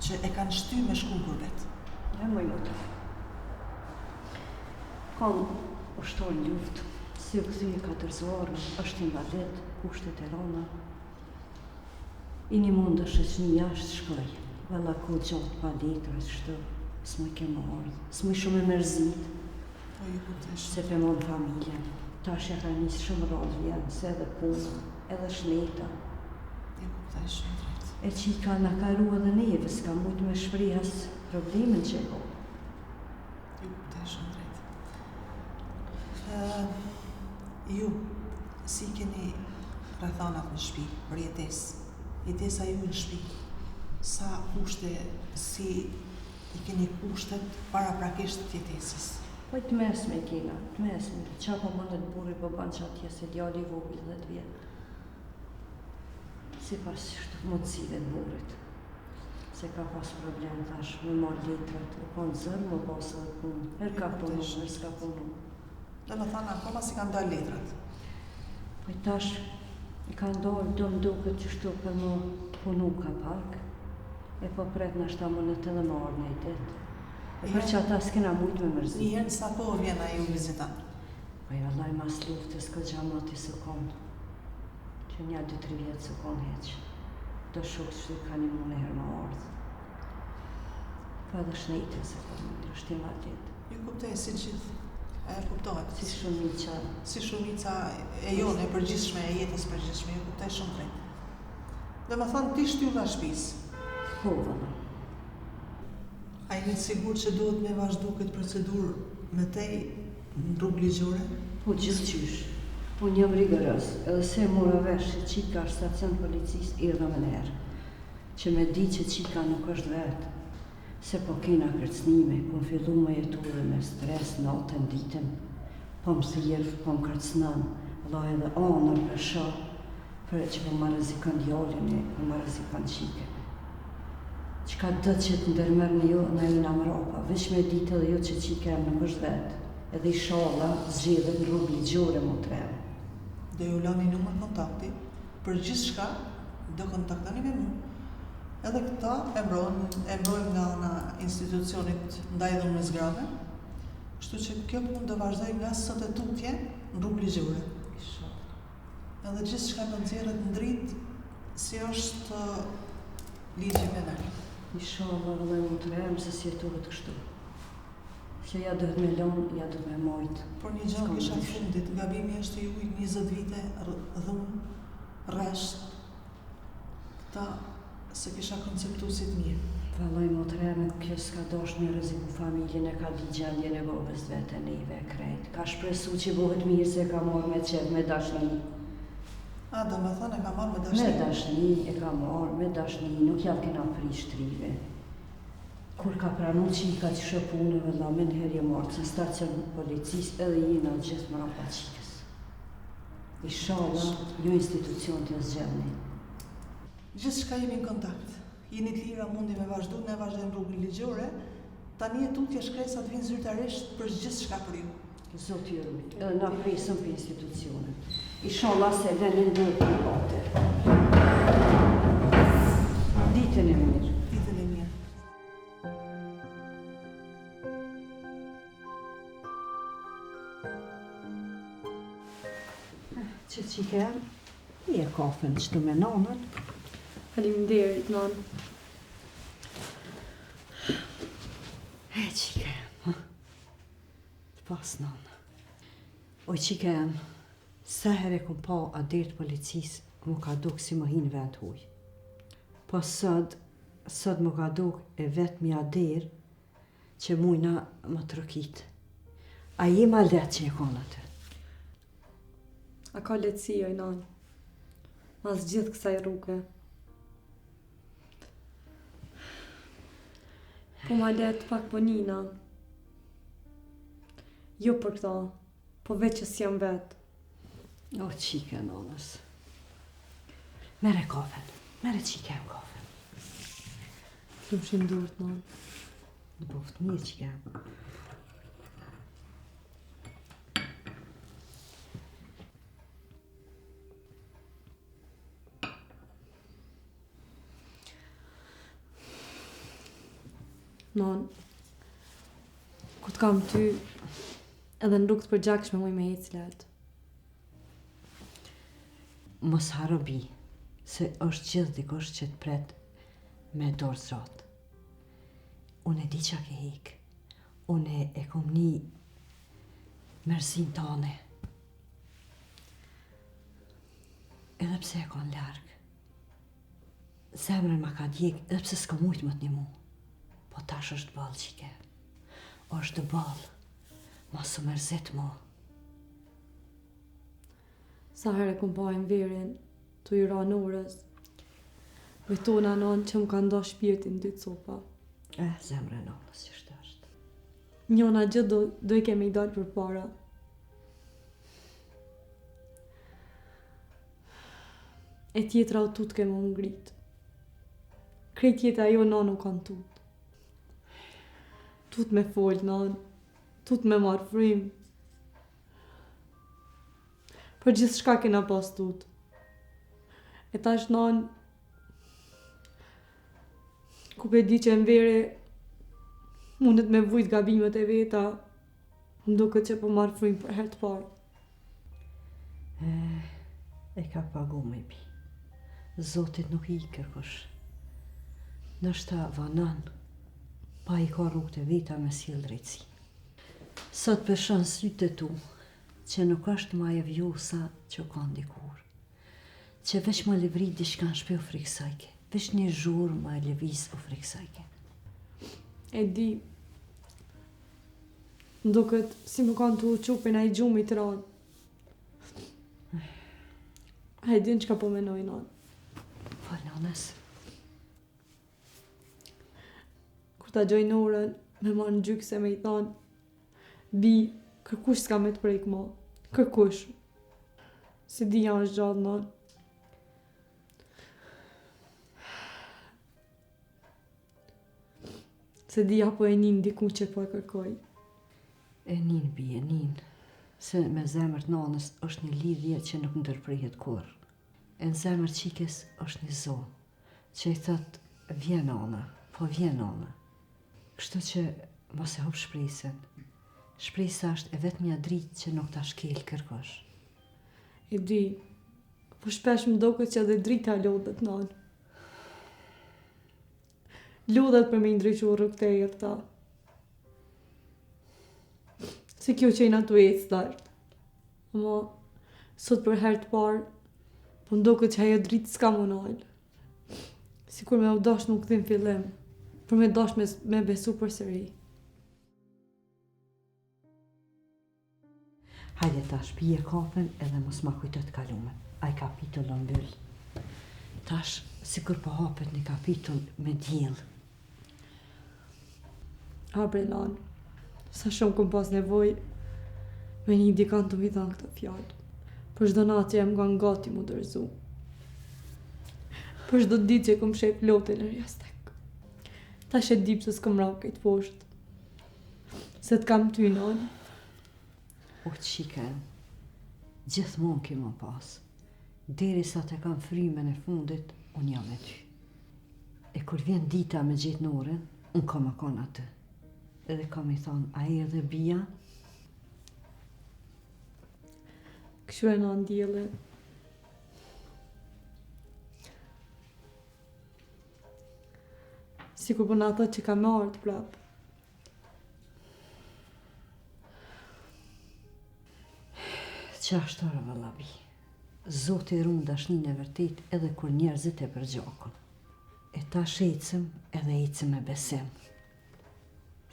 që e kanë shty me shku në Kurbet. Ja, moj motë. Kam ushtor në luft, si u këthy e 4 zorë, është invalid, kushtet e rona. I një mund është që një jashtë shkoj, valla ku gjatë pa letra, shtë, s'mu i kemë ardhë, s'mu i shumë e mërzit, Po ju kuptesh. se pe mon familje. Tash ja ka njësë shumë rrallë vjenë, se edhe punë, edhe shneta. Ju kuptesh shumë drejt. E që i ka në karu edhe neve, s'ka mujtë me shprihas problemin që e ko. Ju kuptesh shumë drejt. Ju, si keni rrethanat në shtëpi për jetesa ju në shtëpi, sa kushte, si i keni kushtet para prakisht të jetesës? Po të mesme kena, të mesme. Qa po mëndet burri po banë që atje se djali i vogël 10 vjetë. Si pas shtë mundësive të burrit. Se ka pas problem tash me marrë letrat, u konë zërë, më pasë dhe punë. Her ka punu, her s'ka punu. Dhe me thana, akoma si kanë dalë letrat. Po i tash, i ka ndorë, do më duke që shtu për më punu ka pak. E po pret në shta mëndet edhe më orë në i ditë. E për që ata s'kena mujtë me mërzit. Një herë sa po vjen ai u viziton. Po i vallaj mas luftës ka gjamati së konë. Që nja 2-3 vjetë së konë heqë. Do shokë që ka një mune herë më ardhë. Pa edhe shnejtë se ka mirë, është i malit. Ju kuptoj si gjithë. E kuptohet. Si shumica. Si shumica e jone, e përgjithshme, e jetës përgjithshme, ju kuptoj shumë drejt. Dhe më thonë, ti shtylla shtëpisë. Po, valla. A jeni sigur që duhet me vazhdu këtë procedurë me tej në rrugë ligjore? Po, gjithë qysh. Po një rigorës, edhe se mora vesh që qika është stacion policisë i dhe më nërë. Që me di që qika nuk është vetë. Se po kena kërcnime, po më fillu me jeture me stres, natën, ditën. Po më thirë, po më kërcnan, la edhe anër për shë, për që po më rëzikon djallin e po më rëzikon qike. Qka dëtë që të ndërmërni ju në ju në mrapa, veç me ditë edhe ju që qikem nuk është vetë, edhe i shala zgjedhet në rrugë ligjore më tremë. Do ju lani numër kontakti, për gjithë shka do kontaktoni me mu. Edhe këta e mbrojmë nga ana institucionit ndaj dhunës grave, kështu që kjo punë do vazhdoj nga sot e tutje në rrugë ligjore. Edhe gjithë shka do nxjerrët në dritë si është ligji penal. Inshallah vëllai më tremë se si jetohet kështu. Që ja duhet me lonë, ja duhet me mojtë. Por një gjë kisha fundit, gabimi është juj 20 vite dhunë, rresht, këta se kisha konceptu si të mirë. Vallaj më tremë, kjo s'ka dosh me rreziku familjen, e ka di gjendjen e babës vete neve e krejt. Ka shpresu që bëhet mirë se ka marrë me qef me dashni. A, do me thënë e ka marrë me dashni? Me dashni e ka marrë, me dashni, nuk ja kena prish trive. Kur ka pranu që i ka që shëpunë, vëlla, me nëherë je marrë që stacion policisë edhe jena gjithë më rapa qikës. Inshallah, ju institucion të zgjellni. Gjithë shka jemi në kontakt. Jeni të lira mundi me vazhdu, ne vazhdojmë rrugën ligjore, tani e tutje shkresat vinë zyrtarisht për gjithë shka për ju. Zotë ju rujt, edhe na presëm për institucionet. Inshallah se venin dhe të bate. Ditën e mirë. Ditën e mirë. Që qike, i e kafen qëtu me nanën. Faleminderit, non. E qike, të pas nanë. O qike, sa herë e kum pa a dirtë policisë, mu ka duk si më hinë vend huj. Po sot mu ka duk e vetë mi a dirë që mujna më trokit. A i ma letë që e konë atë. A ka letësi, oj, non. Mas gjithë kësaj rruge. Po ma let pak po Nina. Jo për këta, po veç që s'jam vetë. O, qike nonës. Mere kafen, mere qike më kafen. Të më shimë durët, non. Në poftë mirë qike. Non, ku të kam ty, edhe në rrugë të përgjakshme muj me ecë letë. Mos haro bi, se është gjithë dikush që të pret me dorë zratë. Unë e di qa ke hikë, unë e kom një mërësin tane. Edhe pse e kon largë, zemrën ma ka djekë, edhe pse s'ka mujtë më të një mu. Po tash është balë qike, është balë, ma së mërzit mu. Sa herë e kom pajnë verin, të i ranë orës, vetona non që më ka nda shpirtin dy copa. Zemrë e nonës që është. Njona gjithë do i kemi i dalë për para. E tjetra o tut kemi ngritë. Krejt tjetra jo nonu kanë tut. Tut me folë, non. Tut me marë frim. Për gjithë shka kena pas tut. E tash non, ku pe di që e mvere, mundet me vujt gabimet e veta, më duket që po marë frim për herë të parë. E ka pagu me bi. Zotit nuk i kërkush. Nështë vanan, pa i ka rrugë të veta me sjell drejtësi. Sot përshon sytë tu, që nuk është ma e vjosa që ka ndikur. Që veç ma livri dishka në shpe u friksajke, veç një zhurë ma e levis u friksajke. E di, nduket si më kanë të uqupin a i gjumit ranë. A i din që ka po menoj nanë. Falonës. Kur ta gjojnë orën, me marë në gjykë se me i thanë, bi, kërkush s'ka me të prejkë ma, kërkush. Se di janë është gjallë nanë. Se di apo e njën diku që po e kërkoj. E nin, bi, e nin. Se me zemër të nanës është një lidhje që nuk ndërprihet kur. E në zemër qikes është një zo, që i thët, vjen nana, po vjen nana. Kështu që mos e hup shpresën. Shpresa është e vetë një dritë që nuk ta shkel kërkosh. E di, po shpesh më doket që edhe drita lodhet nanë. Lodhet për me ndryqu rrugë të erta. Se kjo që i na tu e startë. Ama, sot për herë të parë, po ndoket që ajo dritë s'ka më nalë. Sikur me u dash nuk këthim fillim, për me dash me besu për sëri. Hajde tash, pije kafen edhe mos ma kujtët kalume. Aj kapitull o mbyll. Tash, sikur po hapet një kapitull me djellë. Habre nanë, sa shumë kom pas nevoj me një dikant të mi dhanë këtë fjallë. Për shdo natë që jam nga gati mu dërzu. Për shdo ditë që kom shep lote në rjastek. Ta shet dip se s'kom ra këtë poshtë. Se t'kam ty nanë. O qika, gjithmonë ki më pas. Deri sa te kam frymen e fundit, unë jam e ty. E kur vjen dita me gjithë në orën, unë kam akon atë. Edhe kam i thonë, a e edhe bia? Kështu e nanë djele. Sikur për në thot që ka me ardhë prapë. Qashtë orë vëllabi. Zoti runë dashnin e vërtet edhe kur njerëzit e përgjakon. E ta shecëm edhe ecëm me besim.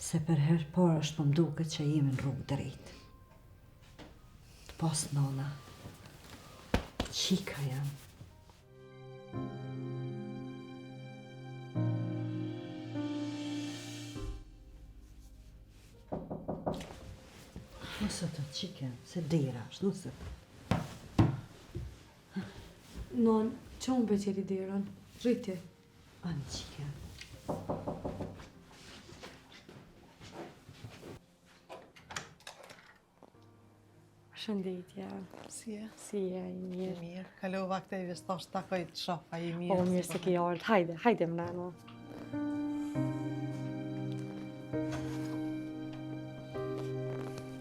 Se për herë parë është po mduket që jemi në rrugë drejt. Të pas nana, qika jam. Nëse të qike, se dera është, nëse. Non, që unë beqeri derën? Rriti. Anë qike. Shëndetje. Si e? Si e, i mirë. Mirë. Kalova këtej vestash takoj të shoh, a i mirë. O, mirë se ke ardhë. Hajde mrena.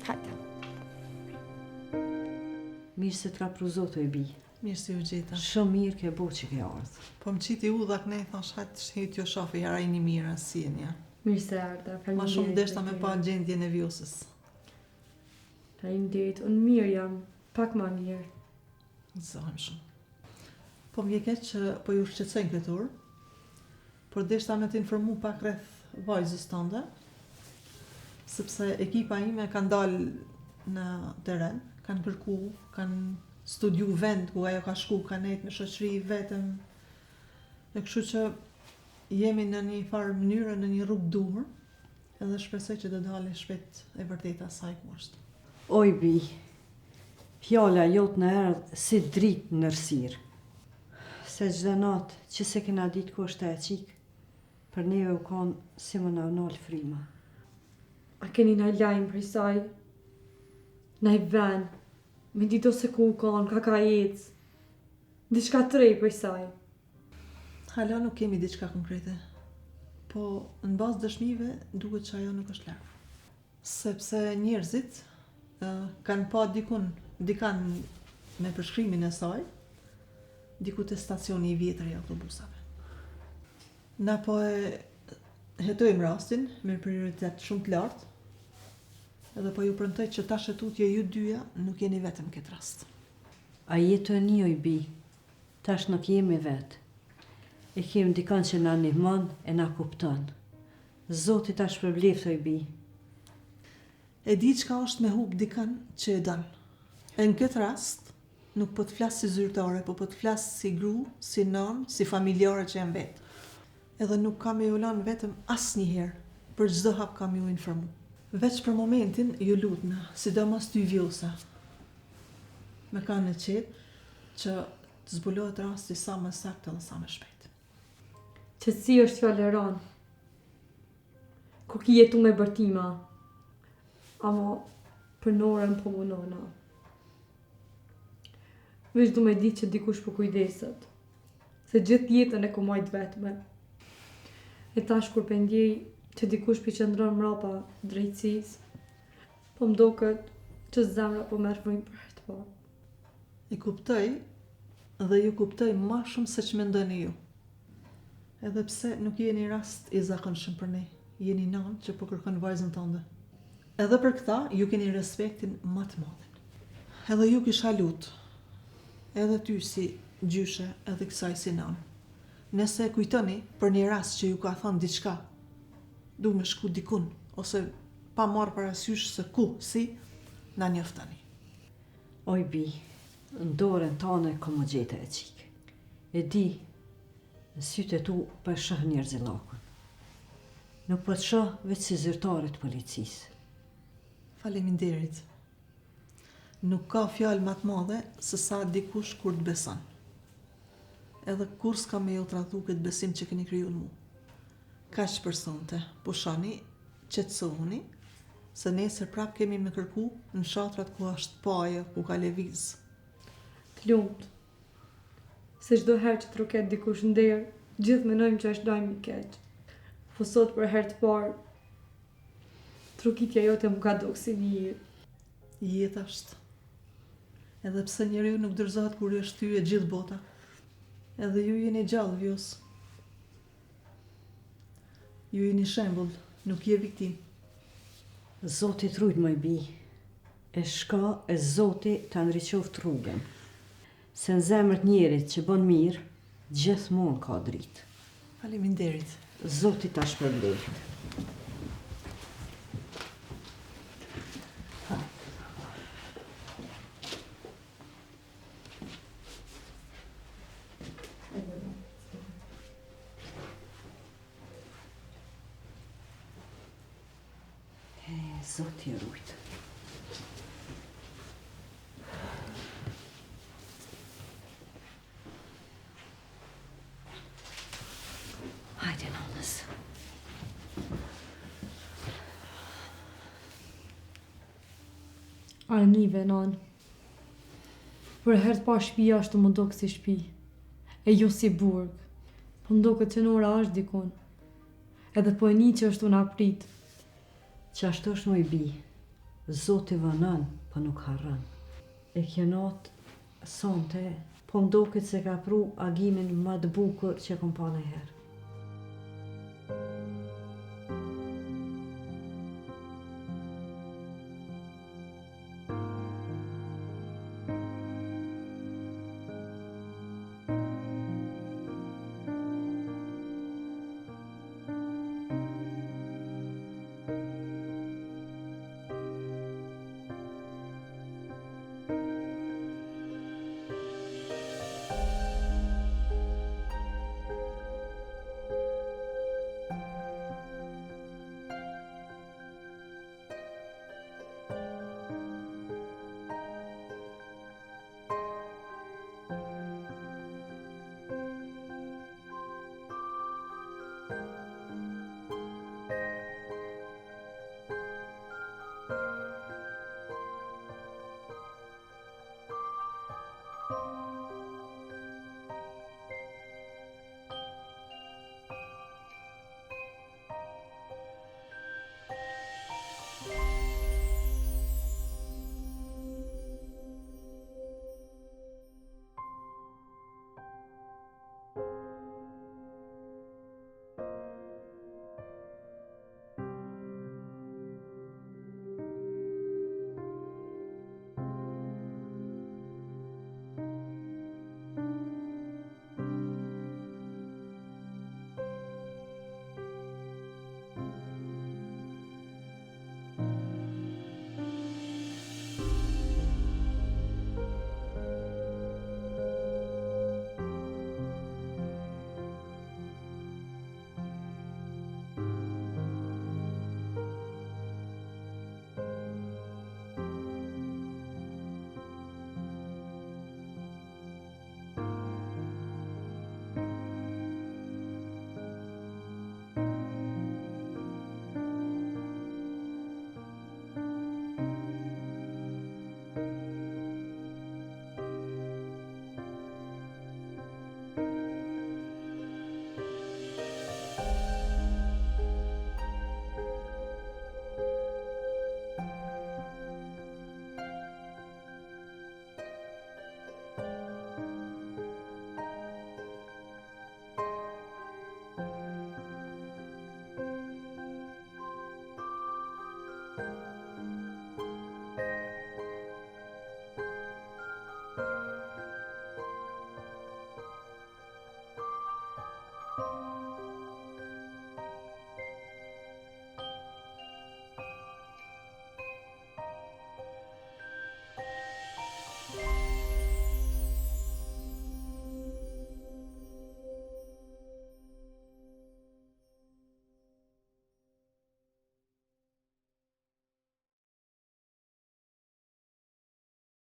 Hajde. Mirë se t'ka pruzoto i bi. Mirë si u gjeta. Shumë mirë ke bo që ke ardhë. Po më qiti u dhe këne, thash hajtë shhet jo shofi, jara i një mirë si e nja. Mirë se ardhë. Ma shumë deshta me pa gjendjen e vjosës. Faleminderit. Unë mirë jam. Pak ma mirë. Zohem shumë. Po më keq që po ju shqetësojnë këtë orë, por deshta me të informu pak rreth vajzës tënde, sepse ekipa ime kanë dalë në teren, kanë kërku, kanë studiu vend ku ajo ka shku, kanë nejtë me shoqëri vetëm, dhe kështu që jemi në një farë mënyrë, në një rrugë duhur, edhe shpresoj që të dalë shpejt e vërteta saj ku është. Oj bi, fjalla jot në erdhë si dritë në rësirë. Se gjdo natë që se kena ditë ku është e qikë, për neve u konë si më në nalë frima. A keni na lajmë për saj? Na i ven? Me dito se ku u konë, ka jetës? Diçka të rej për saj? Hala nuk kemi diçka konkrete, po në bazë dëshmive duket që ajo nuk është larë. Sepse njerëzit kanë pa dikan me përshkrimin e saj, diku të stacioni i vjetër i autobusave. Na po e hetojmë rastin me prioritet shumë të lartë, edhe po ju premtoj që tash e tutje ju dyja nuk jeni vetëm këtë rast. A jetë e një oj bi, tash nuk jemi vetë. E kemi dikan që na ndihmon e na kupton. Zoti tash përbleft oj bi. E di çka është me hub dikan që e dan. E në këtë rast, nuk po të flasë si zyrtare, po të flasë si gru, si nan, si familjare që jam vetë. Edhe nuk kam e ju lanë vetëm asnjëherë, për çdo hap kam ju informu. Veç për momentin ju lutna, sidomos ty vjosa. Me kanë në qetë që të zbulohet rasti sa më saktë dhe sa më shpejt. Qëtësi është fjalleron. Kur ki jetu me bërtima, ama për norën po munona. Veç du me ditë që dikush për kujdeset, se gjithë jetën e ku majtë vetme. E tash kur pendjej që dikush për qëndron mrapa drejtësis, po mdo këtë që zemra po merë vëjmë për herë të parë. I kuptoj dhe ju kuptoj ma shumë se që mendoni ju. Edhe pse nuk jeni rast i zakonshëm për ne, jeni nanë që po kërkon vajzën tënde. Edhe për këta, ju keni respektin më të madhin. Edhe ju kisha lutë, edhe ty si gjyshe, edhe kësaj si nanë. Nëse e kujtoni për një rast që ju ka thënë diçka, du me shku dikun, ose pa marrë parasysh se ku, si, na njoftani. Oj bi, në dorën tane ka më gjete e qikë. E di, në sytë e tu për shëh njerëzilakun. Nuk për të shëh veç si zyrtarët policisë. Faleminderit. Nuk ka fjalë më të madhe se sa dikush kur të beson. Edhe kur s'ka me ju tradhu këtë besim që keni kriju në mu. Kaq për sonte, pushani, qetësohuni, se nesër prap kemi me kërku në shatrat ku është paja, ku ka lëviz. Të lumt, se çdo herë që troket dikush nder, gjithë menojmë që është dajmë i keq. Po sot për herë të parë, trokitja jote më ka dukë si një jetë. Jetë është. Edhe pse njeriu nuk dorëzohet kur është ty e gjithë bota. Edhe ju jeni gjallë vjos. Ju jeni shembull, nuk je viktim. Zoti trujt më i bi, e shka e Zoti të ndriqoft rrugën. Se në zemrët njerit që bën mirë, gjithmonë ka dritë. Faleminderit. Zoti ta shpërbleft. Zoti e rujtë. Armive, nan. Për herë të parë shtëpia ashtu më do si shtëpi, e jo si burg. Po më do këtë që Nora është dikun, edhe po e një që është unë aprit. Që ashtu është më i bi, Zoti vënën, po nuk harrën. E kjo natë, sonte, po më do këtë se ka pru agimin më të bukur që kom pa në herë.